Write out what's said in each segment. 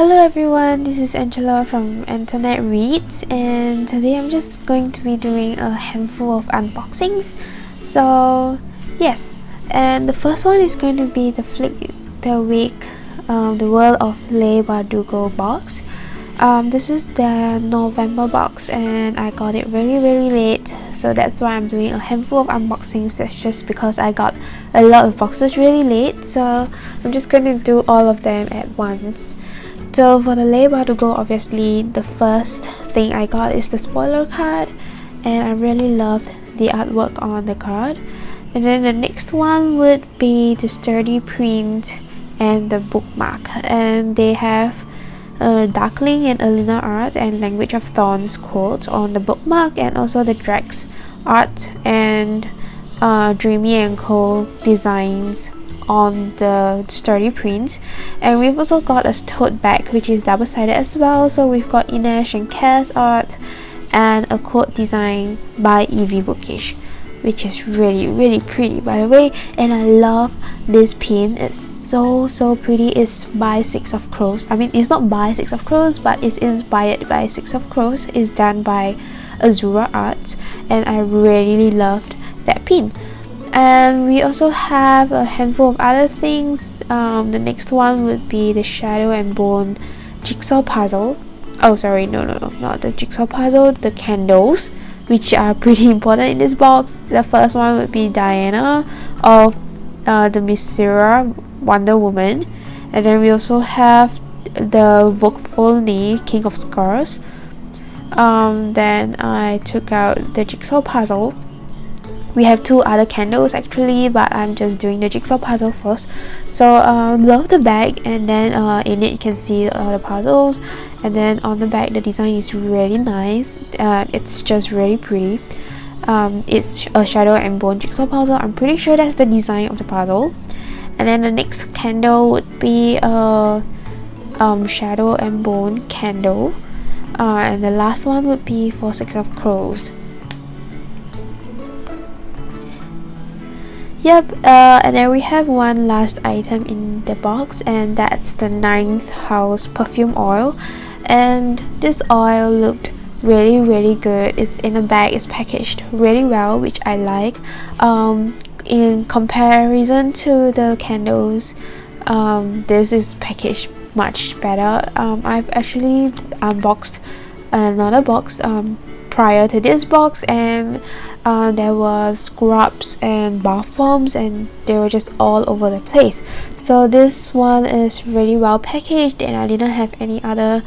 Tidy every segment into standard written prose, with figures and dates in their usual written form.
Hello everyone, this is Angela from Internet Reads, and today I'm just going to be doing a handful of unboxings. So yes, and the first one is going to be the Wick the World of Le Bardugo box. This is the November box and I got it really late, so that's why I'm doing a handful of unboxings. That's just because I got a lot of boxes really late, so I'm just going to do all of them at once. So for the Le Bardugo, obviously the first thing I got is the spoiler card, and I really loved the artwork on the card. And then the next one would be the sturdy print and the bookmark, and they have Darkling and Alina art and Language of Thorns quotes on the bookmark, and also the Drax art and Dreamy and Co designs on the sturdy prints. And we've also got a tote bag which is double-sided as well, so we've got Inesh and Cass art and a quote design by Evie Bookish, which is really pretty by the way. And I love this pin, it's so pretty. It's by Six of Crows. I mean, it's not by Six of Crows, but it's inspired by Six of Crows. It's done by Azura Arts, and I really loved that pin. And we also have a handful of other things. The next one would be the Shadow and Bone jigsaw puzzle. Oh sorry, no, not the jigsaw puzzle, the candles, which are pretty important in this box. The first one would be Diana of the Mysera Wonder Woman, and then we also have the Vokvolny King of Scars. Then I took out the jigsaw puzzle. We have two other candles actually, but I'm just doing the jigsaw puzzle first. So love the bag, and then in it you can see the puzzles, and then on the back the design is really nice. It's just really pretty. It's a Shadow and Bone jigsaw puzzle. I'm pretty sure that's the design of the puzzle. And then the next candle would be a Shadow and Bone candle, and the last one would be for Six of Crows. Yep, and then we have one last item in the box, and that's the 9th House perfume oil. And this oil looked really good. It's in a bag, it's packaged really well, which I like. In comparison to the candles, this is packaged much better. I've actually unboxed another box prior to this box, and there was scrubs and bath bombs, and they were just all over the place. So this one is really well packaged, and I didn't have any other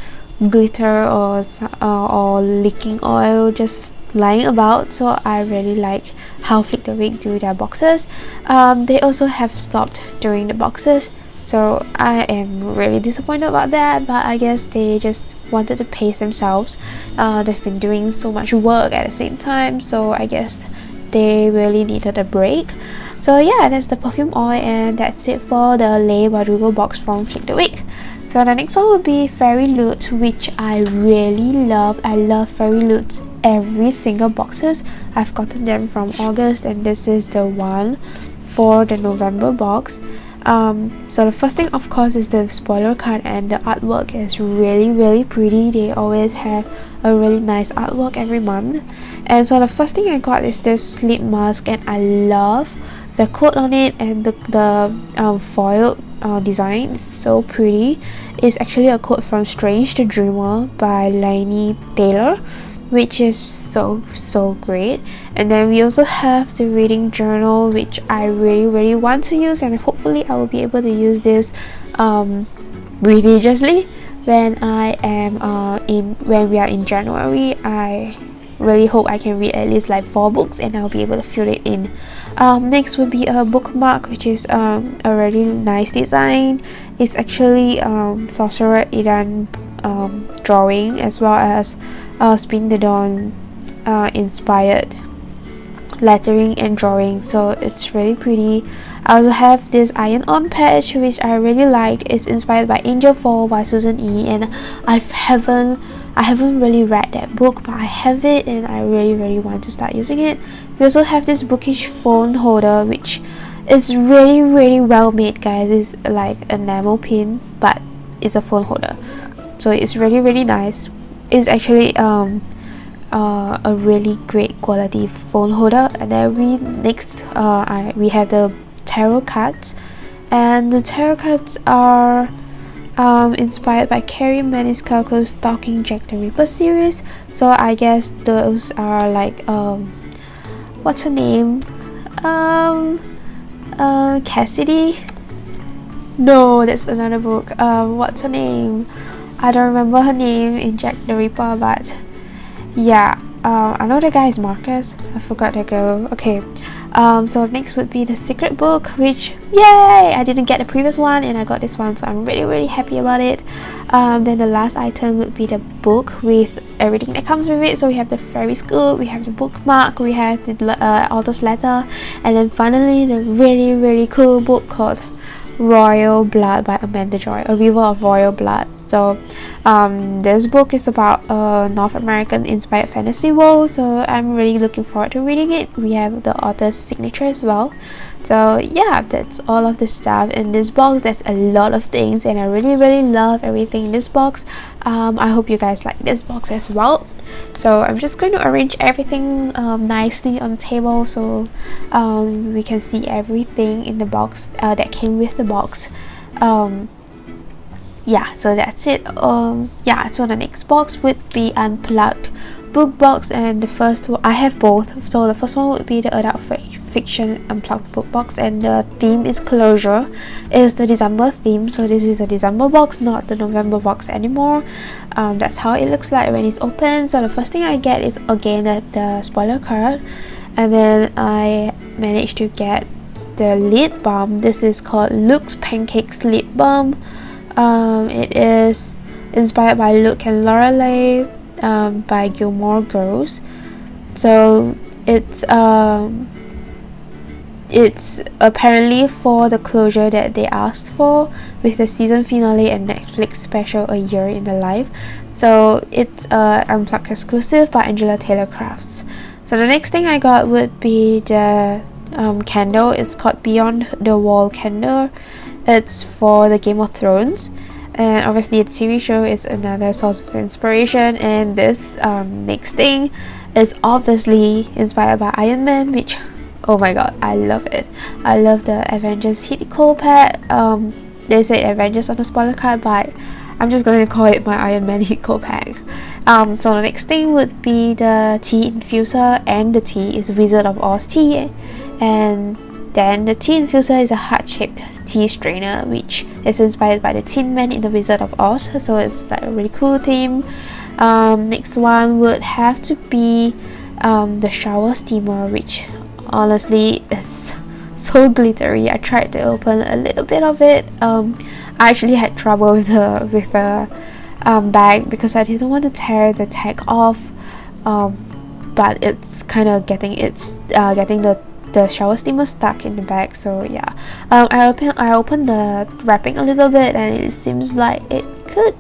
glitter or leaking oil just lying about, so I really like how Flick the Wick do their boxes. They also have stopped doing the boxes, so I am really disappointed about that, but I guess they just wanted to pace themselves. They've been doing so much work at the same time, so I guess they really needed a break. So yeah, that's the perfume oil, and that's it for the Le Bardugo box from Flick the Wick. So the next one would be Fairyloot, which I really love. I love Fairyloots every single boxes. I've gotten them from August, and this is the one for the November box. So the first thing of course is the spoiler card, and the artwork is really pretty. They always have a really nice artwork every month. And so the first thing I got is this sleep mask, and I love the quote on it, and the foil design is so pretty. It's actually a quote from Strange the Dreamer by Laini Taylor, which is so great. And then we also have the reading journal, which I really want to use, and hopefully I will be able to use this religiously when I am when we are in January. I really hope I can read at least like 4 books, and I'll be able to fill it in. Next would be a bookmark, which is a really nice design. It's actually Sorcerer Idan drawing, as well as Spin the Dawn inspired lettering and drawing, so it's really pretty. I also have this Iron On patch, which I really like. It's inspired by Angel Fall by Susan E, and I haven't really read that book, but I have it, and I really want to start using it. We also have this bookish phone holder, which is really well made, guys. It's like an enamel pin, but it's a phone holder. so it's really nice. It's actually a really great quality phone holder. And then we have the tarot cards, and the tarot cards are inspired by Carrie Maniscalco's Stalking Jack the Ripper series. So I guess those are like what's her name, Cassidy. No, that's another book. What's her name? I don't remember her name in Jack the Ripper, but yeah, I know the guy is Marcus. I forgot the girl. Okay, so next would be the secret book, which yay! I didn't get the previous one and I got this one, so I'm really happy about it. Then the last item would be the book with everything that comes with it. So we have the fairy scoop, we have the bookmark, we have the author's letter, and then finally the really cool book called Royal Blood by Amanda Joy, a Weaver of Royal Blood. So this book is about a North American inspired fantasy world, so I'm really looking forward to reading it. We have the author's signature as well. So yeah, that's all of the stuff in this box. There's a lot of things and I really love everything in this box. I hope you guys like this box as well. So I'm just going to arrange everything nicely on the table, so we can see everything in the box that came with the box. Yeah, so that's it. Yeah, so the next box would be Unplugged book box, and the first one, I have both. So the first one would be the adult fiction Unplugged book box, and the theme is closure. It's the December theme, so this is a December box, not the November box anymore. That's how it looks like when it's open. So the first thing I get is again the spoiler card, and then I managed to get the lip balm. This is called Luke's Pancakes lip balm. It is inspired by Luke and Lorelei by Gilmore Girls. So it's apparently for the closure that they asked for with the season finale and Netflix special A Year in the Life. So it's Unplugged exclusive by Angela Taylor Crafts. So the next thing I got would be the candle. It's called Beyond the Wall candle. It's for the Game of Thrones, and obviously the TV show is another source of inspiration. And this next thing is obviously inspired by Iron Man, which, oh my god, I love it. I love the Avengers Heat Cold Pack. They say Avengers on the spoiler card, but I'm just going to call it my Iron Man Heat Cold Pack. So the next thing would be the tea infuser, and the tea is Wizard of Oz tea. And then the tea infuser is a heart-shaped tea strainer, which is inspired by the Tin Man in the Wizard of Oz, so it's like a really cool theme. Next one would have to be the shower steamer, which honestly is so glittery. I tried to open a little bit of it. I actually had trouble with the bag because I didn't want to tear the tag off, but it's kind of getting the shower steamer stuck in the bag. So yeah, I opened the wrapping a little bit, and it seems like it could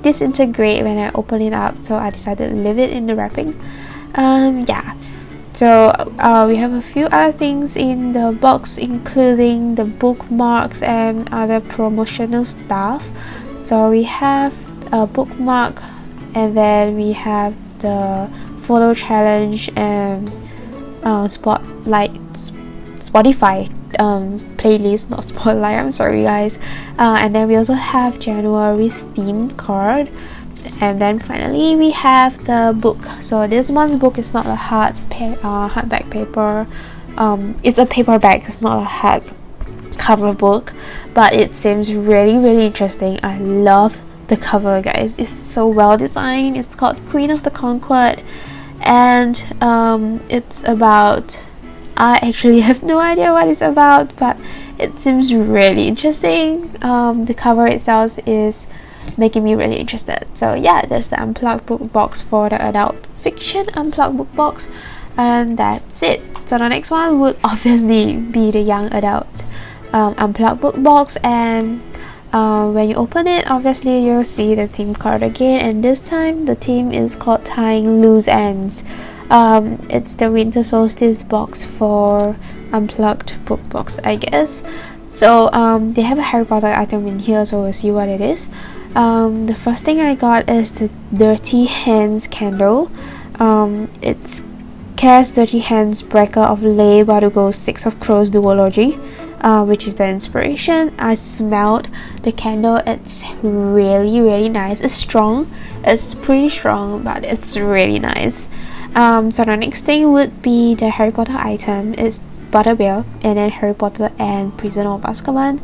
disintegrate when I open it up, so I decided to leave it in the wrapping. Yeah, so we have a few other things in the box, including the bookmarks and other promotional stuff. So we have a bookmark, and then we have the photo challenge and Spotify playlist, not Spotlight, I'm sorry guys. And then we also have January's theme card, and then finally we have the book. So this month's book is not a hardback paper. It's a paperback, it's not a hard cover book, but it seems really interesting. I love the cover, guys. It's so well designed. It's called Queen of the Concord, and it's about, I actually have no idea what it's about, but it seems really interesting. The cover itself is making me really interested. So yeah, that's the Unplugged book box for the adult fiction Unplugged book box, and that's it. So the next one would obviously be the young adult Unplugged book box, and when you open it, obviously you'll see the theme card again, and this time the theme is called Tying Loose Ends. It's the winter solstice box for Unplugged book box, I guess. So they have a Harry Potter item in here, so we'll see what it is. The first thing I got is the Dirty Hands candle. It's Cast Dirty Hands Breaker of Lay Bardugo 6 of Crows duology, which is the inspiration. I smelled the candle. It's really nice. It's strong. It's pretty strong, but it's really nice. So the next thing would be the Harry Potter item. It's Butterbeer, and then Harry Potter and Prisoner of Azkaban.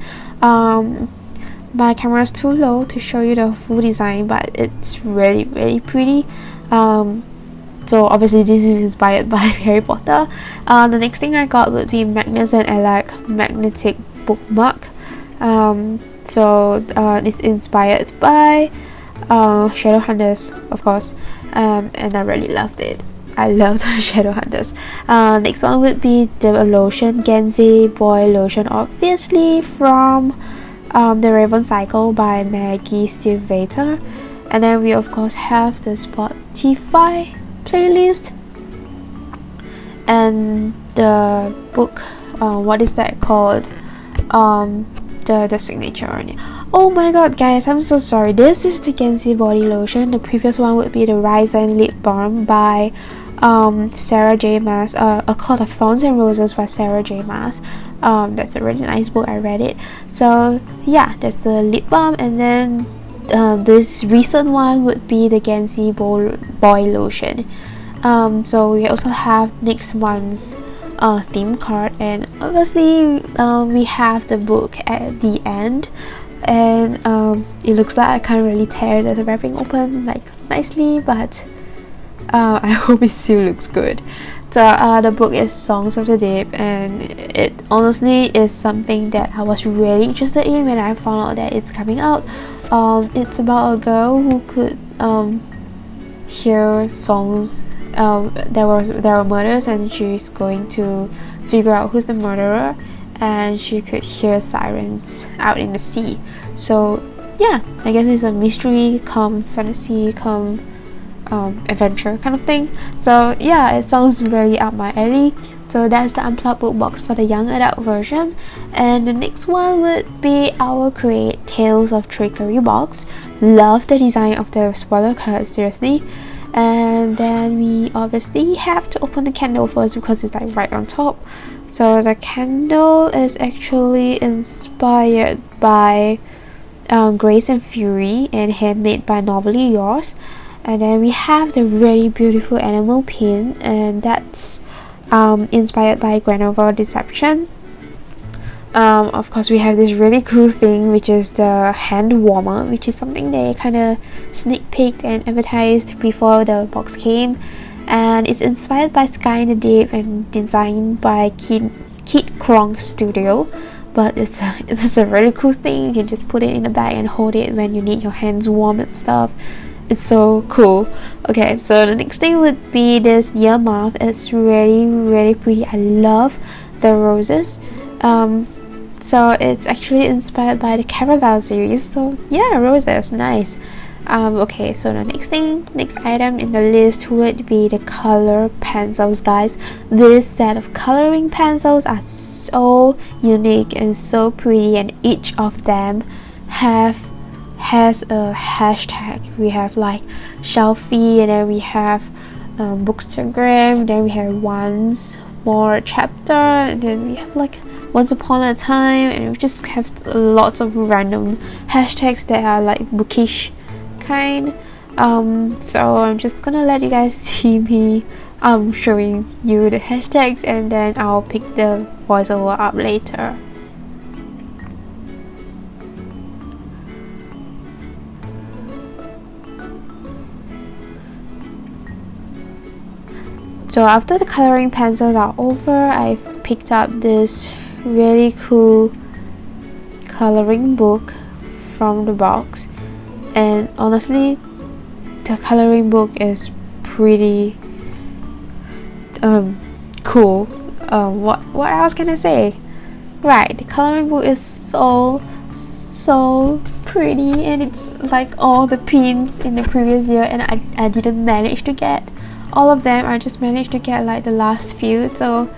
My camera is too low to show you the full design, but it's really pretty. So obviously this is inspired by Harry Potter. The next thing I got would be Magnus and Alec magnetic bookmark. So it's inspired by Shadowhunters, of course, and I really loved it. I loved Shadowhunters. Next one would be the lotion, Genzi Boy Lotion, obviously from the Raven Cycle by Maggie Stivator. And then we of course have the Spotify playlist and the book. What is that called? The signature on it. Oh my god, guys, I'm so sorry. This is the Genzi body lotion. The previous one would be the Rise and Lip Balm by Sarah J Maas, A Court of Thorns and Roses by Sarah J Maas. That's a really nice book. I read it. So yeah, that's the lip balm. And then this recent one would be the Genzi boy lotion. So we also have next month's theme card, and obviously we have the book at the end, and it looks like I can't really tear the wrapping open like nicely, but I hope it still looks good. So the book is Songs of the Deep, and it honestly is something that I was really interested in when I found out that it's coming out. It's about a girl who could hear songs. There were murders, and she's going to figure out who's the murderer, and she could hear sirens out in the sea. So yeah, I guess it's a mystery come fantasy come adventure kind of thing. So yeah, it sounds really up my alley. So that's the Unplugged book box for the young adult version. And the next one would be Owlcrate Tales of Trickery box. Love the design of the spoiler card, seriously. And then we obviously have to open the candle first because it's like right on top. So the candle is actually inspired by Grace and Fury and handmade by Novelly Yours. And then we have the really beautiful animal pin, and that's inspired by Grenoble Deception. Of course, we have this really cool thing, which is the hand warmer, which is something they kind of sneak peeked and advertised before the box came, and it's inspired by Sky in the Deep and designed by Kid Krong Studio. But it's a really cool thing. You can just put it in a bag and hold it when you need your hands warm and stuff. It's so cool. Okay, so the next thing would be this earmuff. It's really pretty. I love the roses. So it's actually inspired by the Caraval series. So yeah, roses, nice. Okay, so the next item in the list would be the color pencils, guys. This set of coloring pencils are so unique and so pretty, and each of them has a hashtag. We have like Shelfie, and then we have Bookstagram, then we have Once More Chapter, and then we have like Once Upon a Time, and we just have lots of random hashtags that are like bookish kind. So I'm just gonna let you guys see me showing you the hashtags, and then I'll pick the voiceover up later. So after the coloring pencils are over, I've picked up this really cool coloring book from the box, and honestly the coloring book is pretty cool. What else can I say? Right, the coloring book is so pretty, and it's like all the pins in the previous year, and I didn't manage to get all of them. I just managed to get like the last few, so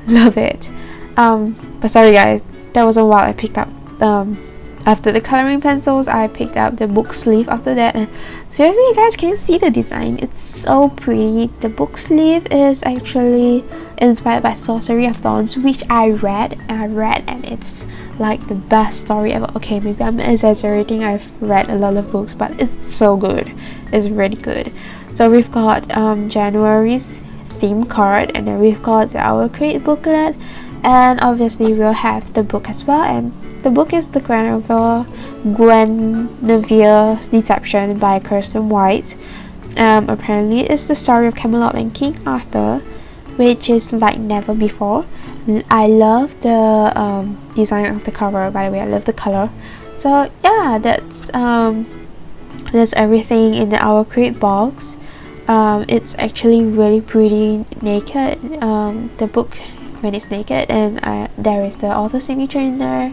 love it. But sorry guys, that was a while I picked up after the coloring pencils. I picked up the book sleeve after that, and seriously you guys, can you see the design? It's so pretty. The book sleeve is actually inspired by Sorcery of Thorns, which I read and it's like the best story ever. Okay, maybe I'm exaggerating, I've read a lot of books, but it's so good. It's really good. So we've got January's theme card, and then we've got the Owlcrate booklet, and obviously we'll have the book as well. And the book is the Guinevere's Deception by Kirsten White. Apparently it's the story of Camelot and King Arthur, which is like never before. I love the design of the cover, by the way. I love the color. So yeah, that's everything in the Owlcrate box. It's actually really pretty naked, the book when it's naked, and there is the author signature in there.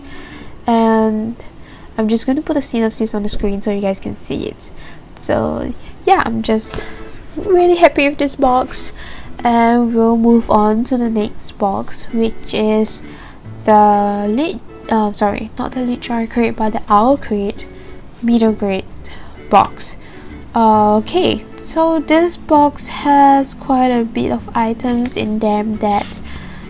And I'm just going to put a synopsis on the screen so you guys can see it. So yeah, I'm just really happy with this box, and we'll move on to the next box, which is the not the Litjoy crate, but the Owlcrate middle grade box. Okay, so this box has quite a bit of items in them that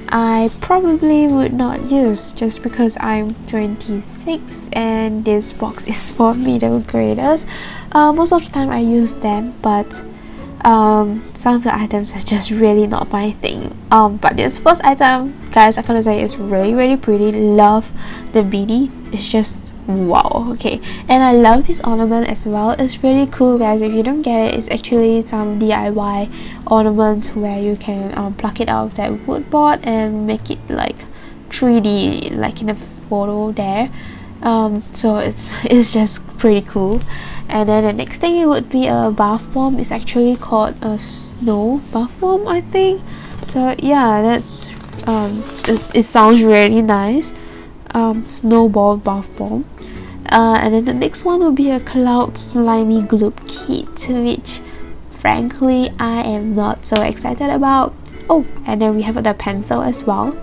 I probably would not use, just because I'm 26 and this box is for middle graders. Most of the time I use them, but some of the items is just really not my thing. But this first item, guys, I gotta say it's really pretty. Love the beanie. It's just wow. Okay, and I love this ornament as well. It's really cool, guys. If you don't get it, it's actually some DIY ornament where you can pluck it out of that wood board and make it like 3D, like in a photo there. So it's just pretty cool. And then the next thing, it would be a bath bomb. It's actually called a snow bath bomb, I think. So yeah, that's it sounds really nice. Snowball bath bomb. And then the next one will be a cloud slimy gloop kit, which frankly I am not so excited about. Oh, and then we have the pencil as well.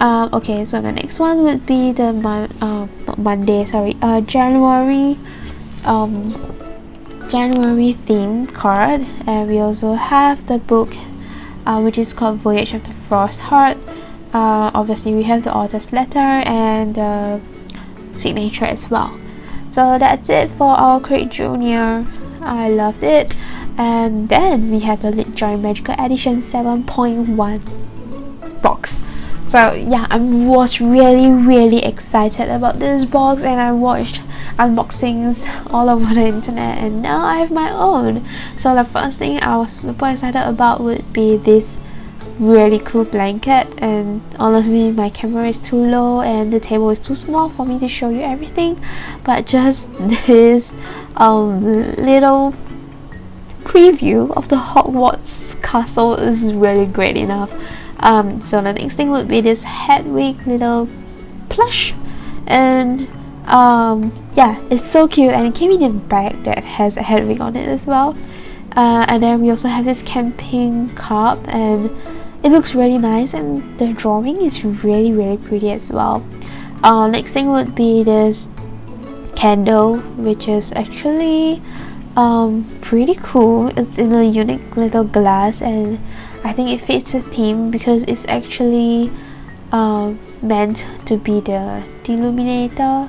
Okay, so the next one would be the January theme card, and we also have the book which is called Voyage of the Frost Heart. Obviously we have the author's letter and the signature as well. So that's it for Owlcrate Junior. I loved it. And then we have the Litjoy Magical Edition 7.1 box. So yeah, I was really excited about this box, and I watched unboxings all over the internet, and now I have my own. So the first thing I was super excited about would be this really cool blanket, and honestly my camera is too low and the table is too small for me to show you everything, but just this little preview of the Hogwarts castle is really great enough. So the next thing would be this Hedwig little plush, and yeah, it's so cute, and it came in a bag that has a Hedwig on it as well. And then we also have this camping cup, and it looks really nice, and the drawing is really pretty as well. Next thing would be this candle, which is actually pretty cool. It's in a unique little glass, and I think it fits the theme because it's actually meant to be the Deluminator.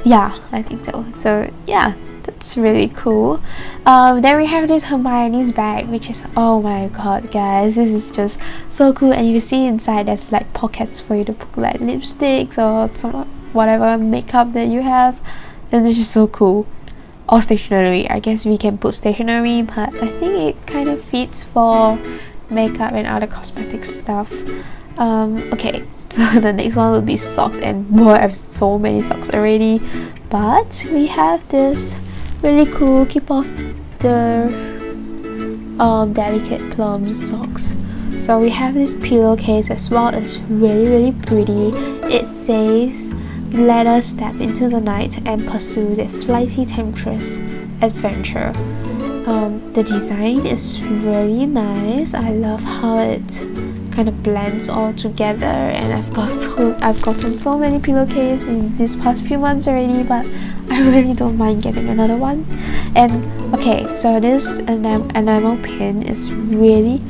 Yeah, I think so. So yeah, that's really cool. Then we have this Hermione's bag, which is, oh my god, guys, this is just so cool. And you see inside there's like pockets for you to put like lipsticks or some whatever makeup that you have, and this is so cool. Or stationery. I guess we can put stationery, but I think it kind of fits for makeup and other cosmetic stuff. Okay, so the next one will be socks, and boy, I have so many socks already. But we have this really cool keep off the delicate plum socks. So we have this pillowcase as well. It's really pretty. It says, "Let us step into the night and pursue the flighty temptress adventure." The design is really nice. I love how it kind of blends all together, and I've gotten so many pillowcases in these past few months already, but I really don't mind getting another one. And okay, so this enamel pin is really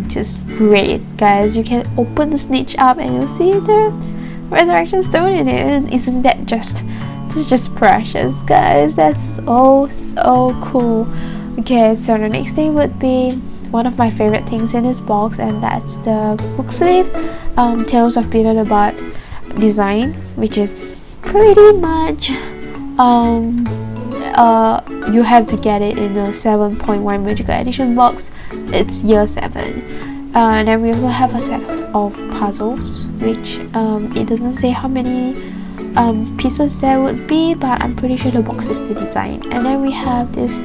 just great, guys. You can open the snitch up and you'll see the resurrection stone in it, and isn't that just precious, guys? That's so cool. Okay, so the next thing would be one of my favorite things in this box, and that's the book sleeve, Tales of Peter the Bard design, which is pretty much you have to get it in a 7.1 magical edition box. It's year 7. And then we also have a set of puzzles, which it doesn't say how many pieces there would be, but I'm pretty sure the box is the design. And then we have this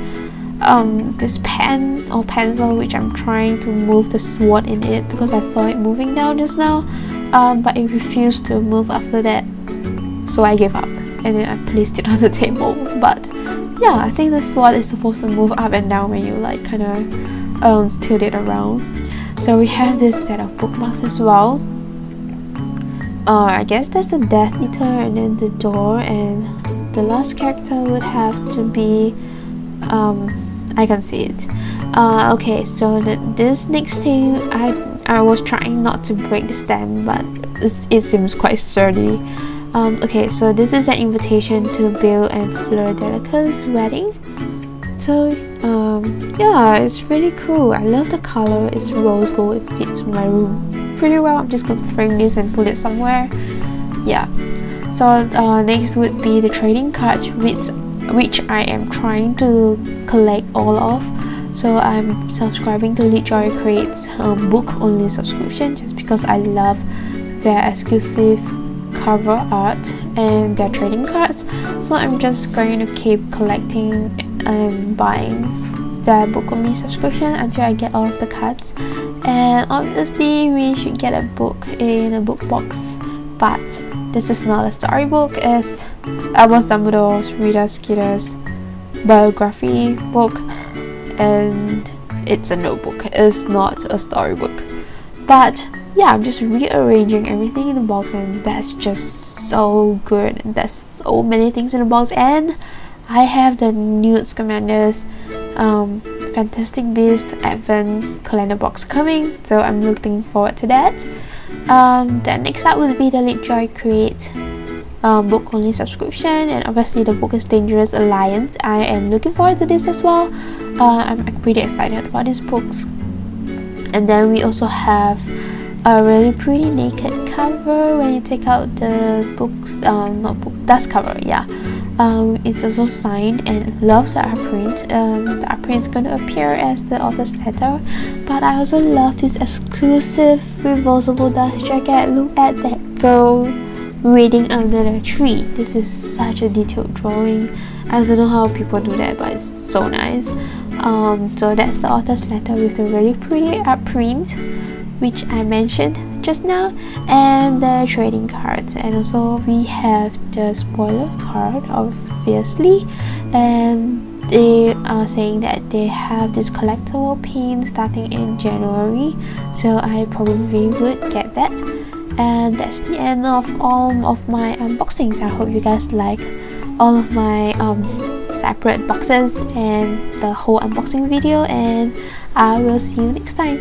pen or pencil, which I'm trying to move the sword in it because I saw it moving down just now, but it refused to move after that, so I gave up and then I placed it on the table. But yeah, I think the sword is supposed to move up and down when you like kind of tilt it around. So we have this set of bookmarks as well. I guess that's the Death Eater, and then the door, and the last character would have to be I can see it. Okay, so this next thing, I was trying not to break the stem, but it seems quite sturdy. Okay, so this is an invitation to Bill and Fleur Delica's wedding. So yeah, it's really cool. I love the color. It's rose gold. It fits my room pretty well. I'm just gonna frame this and put it somewhere. Yeah. So next would be the trading cards, which I am trying to collect all of. So I'm subscribing to Litjoy Crate's book only subscription, just because I love their exclusive cover art and their trading cards. So I'm just going to keep collecting and buying their book only subscription until I get all of the cards. And obviously we should get a book in a book box, but this is not a storybook. It's Albus Dumbledore's Rita Skeeter's biography book, and it's a notebook. It's not a storybook. But yeah, I'm just rearranging everything in the box, and that's just so good. There's so many things in the box, and I have the Newt Scamander's Fantastic Beasts Advent Calendar box coming, so I'm looking forward to that. Then next up will be the Litjoy Crate book only subscription, and obviously the Book is Dangerous Alliance. I am looking forward to this as well. I'm pretty excited about these books. And then we also have a really pretty naked cover when you take out the books, dust cover, yeah. It's also signed, and love the art print. The art print is going to appear as the author's letter, but I also love this exclusive reversible dust jacket. Look at that girl reading under the tree. This is such a detailed drawing. I don't know how people do that, but it's so nice. So that's the author's letter with the really pretty art print, which I mentioned just now, and the trading cards. And also we have the spoiler card, obviously, and they are saying that they have this collectible pin starting in January, so I probably would get that. And that's the end of all of my unboxings. I hope you guys like all of my separate boxes and the whole unboxing video, and I will see you next time.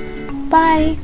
Bye.